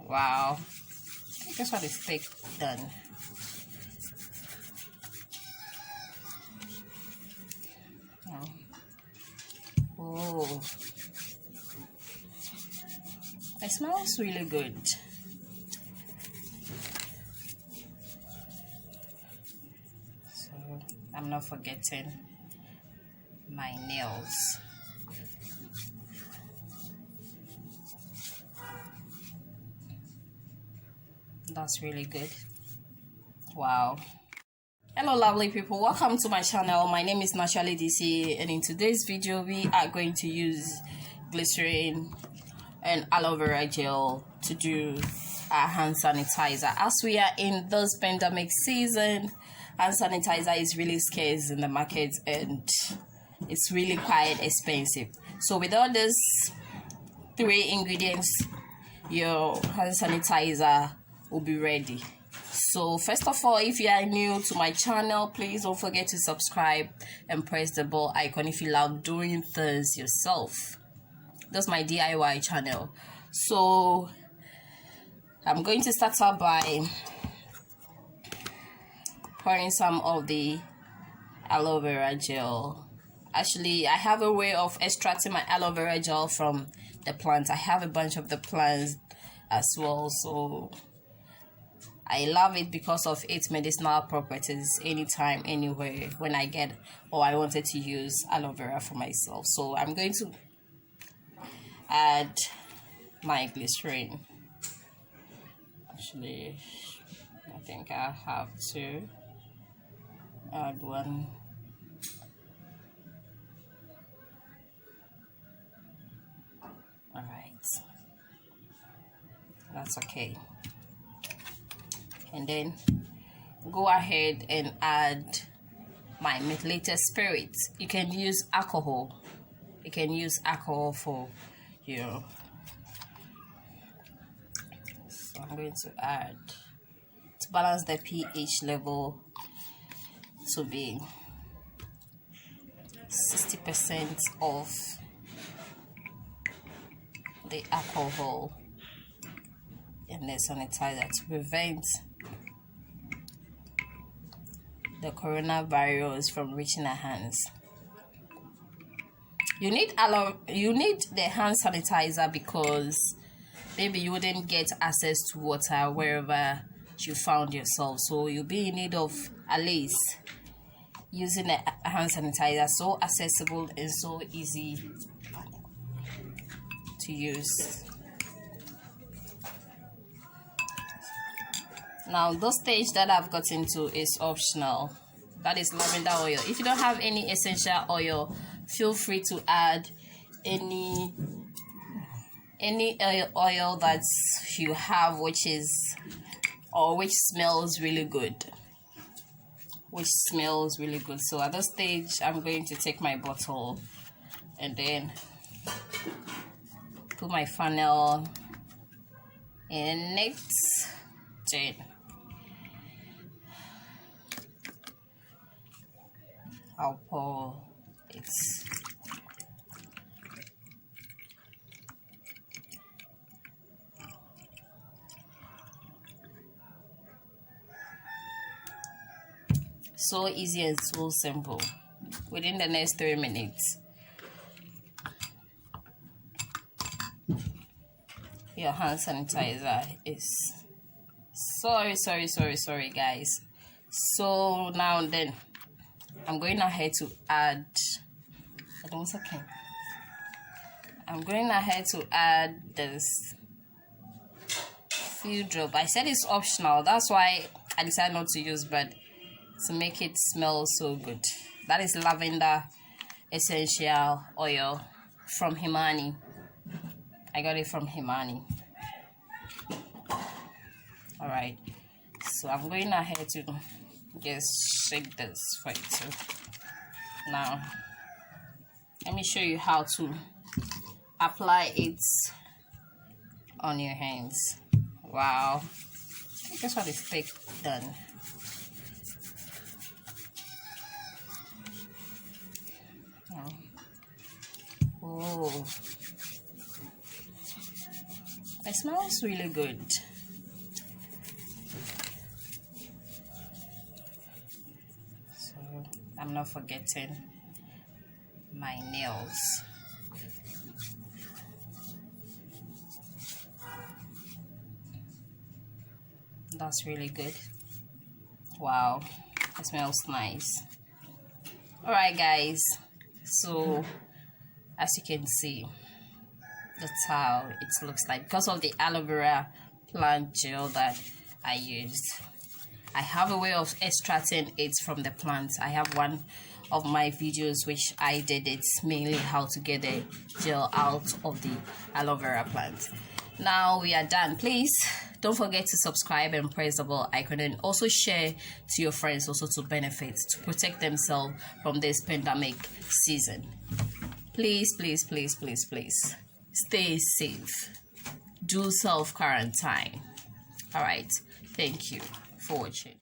Wow, this one is thick done. Oh, it smells really good. So I'm not forgetting my nails. That's really good. Wow. Hello lovely people, welcome to my channel. My name is Naturally DC, and in today's video we are going to use glycerin and aloe vera gel to do our hand sanitizer. As we are in this pandemic season, hand sanitizer is really scarce in the market and it's really quite expensive. So with all these 3 ingredients, your hand sanitizer will be ready. So first of all, if you are new to my channel, please don't forget to subscribe and press the bell icon if you love doing things yourself. That's my DIY channel. So I'm going to start out by pouring some of the aloe vera gel. Actually, I have a way of extracting my aloe vera gel from the plants. I have a bunch of the plants as well, so I love it because of its medicinal properties. Anytime, anywhere, when I get or I wanted to use aloe vera for myself. So I'm going to add my glycerin. Actually, I think I have to add one. All right, that's okay. And then go ahead and add my methylated spirit. You can use alcohol. You can use alcohol for your. So I'm going to add to balance the pH level to be 60% of the alcohol in the sanitizer to prevent the coronavirus from reaching our hands. You need the hand sanitizer because maybe you wouldn't get access to water wherever you found yourself, so you'll be in need of at least using a hand sanitizer. So accessible and so easy to use. Now, the stage that I've got into is optional. That is lavender oil. If you don't have any essential oil, feel free to add any oil that you have which smells really good. So at this stage, I'm going to take my bottle and then put my funnel in it. Then I'll pour it. So easy and so simple. Within the next 3 minutes, your hand sanitizer is sorry guys. So now then I'm going ahead to add this few drops. I said it's optional, that's why I decided not to use, but to make it smell so good. That is lavender essential oil from Himani. I got it from Himani. Alright, so I'm going ahead to just shake this for it too. Now let me show you how to apply it on your hands. Wow, this one is thick done. Oh, It smells really good. So I'm not forgetting my nails. That's really good. Wow, it smells nice. Alright guys, so as you can see, that's how it looks like because of the aloe vera plant gel that I used. I have a way of extracting it from the plant. I have one of my videos which I did it, mainly how to get the gel out of the aloe vera plant. Now we are done. Please don't forget to subscribe and press the bell icon, and also share to your friends also to benefit, to protect themselves from this pandemic season. Please, please, please, please, please stay safe. Do self-quarantine. All right. Thank you for watching.